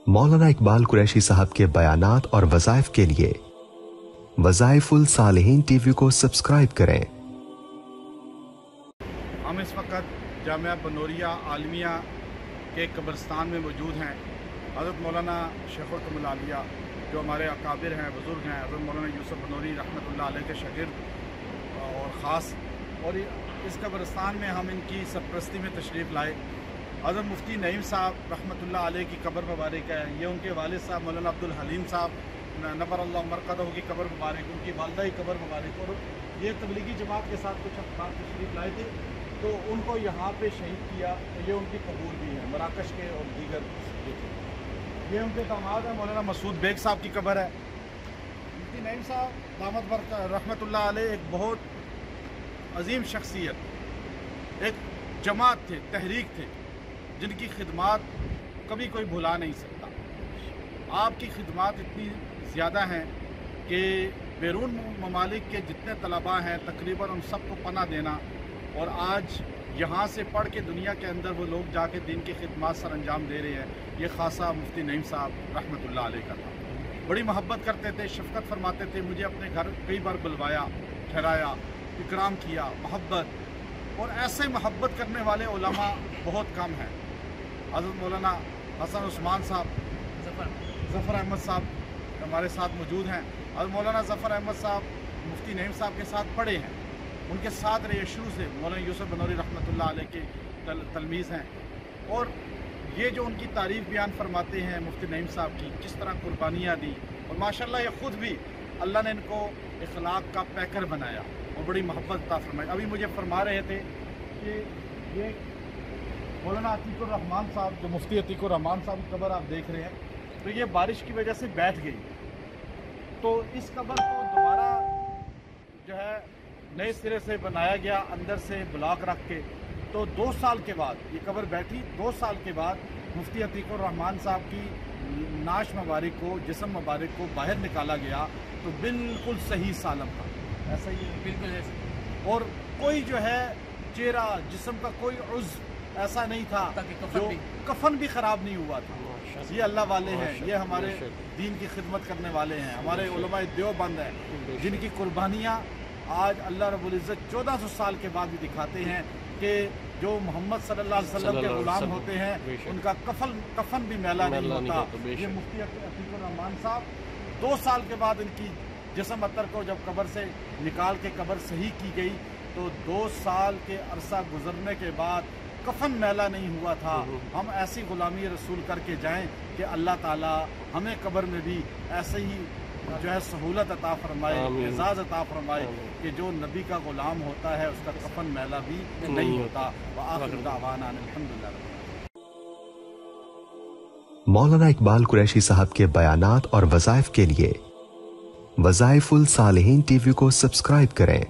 مولانا اقبال قریشی صاحب کے بیانات اور وظائف کے لیے وظائف الصالحین ٹی وی کو سبسکرائب کریں۔ ہم اس وقت جامعہ بنوریہ عالمیہ کے قبرستان میں موجود ہیں۔ حضرت مولانا شیخ القمر العالیہ جو ہمارے اکابر ہیں، بزرگ ہیں، حضرت مولانا یوسف بنوری رحمۃ اللہ علیہ کے شاگرد اور خاص، اور اس قبرستان میں ہم ان کی سرپرستی میں تشریف لائے۔ حضرت مفتی نعیم صاحب رحمۃ اللہ علیہ کی قبر مبارک ہے، یہ ان کے والد صاحب مولانا عبدالحلیم صاحب نبر اللہ مرقدہ کی قبر مبارک، ان کی والدہ کی قبر مبارک، اور یہ تبلیغی جماعت کے ساتھ کچھ افراد تشریف لائے تھے تو ان کو یہاں پہ شہید کیا، تو یہ ان کی قبول بھی ہے مراکش کے اور دیگر۔ یہ ان کے داماد ہیں مولانا مسعود بیگ صاحب کی قبر ہے۔ مفتی نعیم صاحب دامت رحمۃ اللہ علیہ ایک بہت عظیم شخصیت، ایک جماعت تھے، تحریک تھے، جن کی خدمات کبھی کوئی بھلا نہیں سکتا۔ آپ کی خدمات اتنی زیادہ ہیں کہ بیرون ممالک کے جتنے طلباء ہیں تقریباً ان سب کو پناہ دینا، اور آج یہاں سے پڑھ کے دنیا کے اندر وہ لوگ جا کے دین کی خدمات سر انجام دے رہے ہیں، یہ خاصہ مفتی نعیم صاحب رحمۃ اللہ علیہ کا تھا۔ بڑی محبت کرتے تھے، شفقت فرماتے تھے، مجھے اپنے گھر کئی بار بلوایا، ٹھہرایا، اکرام کیا، محبت، اور ایسے محبت کرنے والے علماء بہت کم ہیں۔ حضرت مولانا حسن عثمان صاحب، ظفر احمد صاحب ہمارے ساتھ موجود ہیں۔ حضرت مولانا ظفر احمد صاحب مفتی نعیم صاحب کے ساتھ پڑھے ہیں، ان کے ساتھ رہے شروع سے، مولانا یوسف بنوری رحمۃ اللہ علیہ کے تلمیذ ہیں، اور یہ جو ان کی تعریف بیان فرماتے ہیں مفتی نعیم صاحب کی، جس طرح قربانیاں دی، اور ماشاءاللہ یہ خود بھی اللہ نے ان کو اخلاق کا پیکر بنایا اور بڑی محبت عطا فرمائی۔ ابھی مجھے فرما رہے تھے کہ یہ مولانا عتیق الرحمان صاحب، جو مفتی عتیق الرحمان صاحب کی قبر آپ دیکھ رہے ہیں، تو یہ بارش کی وجہ سے بیٹھ گئی، تو اس قبر کو دوبارہ جو ہے نئے سرے سے بنایا گیا، اندر سے بلاک رکھ کے، تو 2 سال کے بعد یہ قبر بیٹھی۔ 2 سال کے بعد مفتی عتیق الرحمان صاحب کی نعش مبارک کو، جسم مبارک کو باہر نکالا گیا، تو بالکل صحیح سالم تھا، ایسا ہی بالکل ایسا، اور کوئی جو ہے چہرہ، جسم کا کوئی عضو ایسا نہیں تھا، جو کفن بھی خراب نہیں ہوا تھا۔ یہ اللہ والے ہیں، یہ ہمارے دین کی خدمت کرنے والے ہیں، ہمارے علماء دیوبند ہیں، جن کی قربانیاں آج اللہ رب العزت 1400 سال کے بعد بھی دکھاتے ہیں کہ جو محمد صلی اللہ علیہ وسلم کے غلام ہوتے ہیں ان کا کفن بھی میلا نہیں ہوتا۔ یہ مفتی عتیق الرحمان صاحب 2 سال کے بعد ان کی جسم اطہر کو جب قبر سے نکال کے قبر صحیح کی گئی، تو 2 سال کے عرصہ گزرنے کے بعد کفن میلا نہیں ہوا تھا۔ ہم ایسی غلامی رسول کر کے جائیں کہ اللہ تعالی ہمیں قبر میں بھی ایسے ہی جو ہے سہولت عطا فرمائے، اعزاز عطا فرمائے کہ جو نبی کا غلام ہوتا ہے اس کا کفن میلا بھی نہیں ہوتا۔ وآخر دعوانا الحمدللہ۔ مولانا اقبال قریشی صاحب کے بیانات اور وظائف کے لیے وظائف الصالحین ٹی وی کو سبسکرائب کریں۔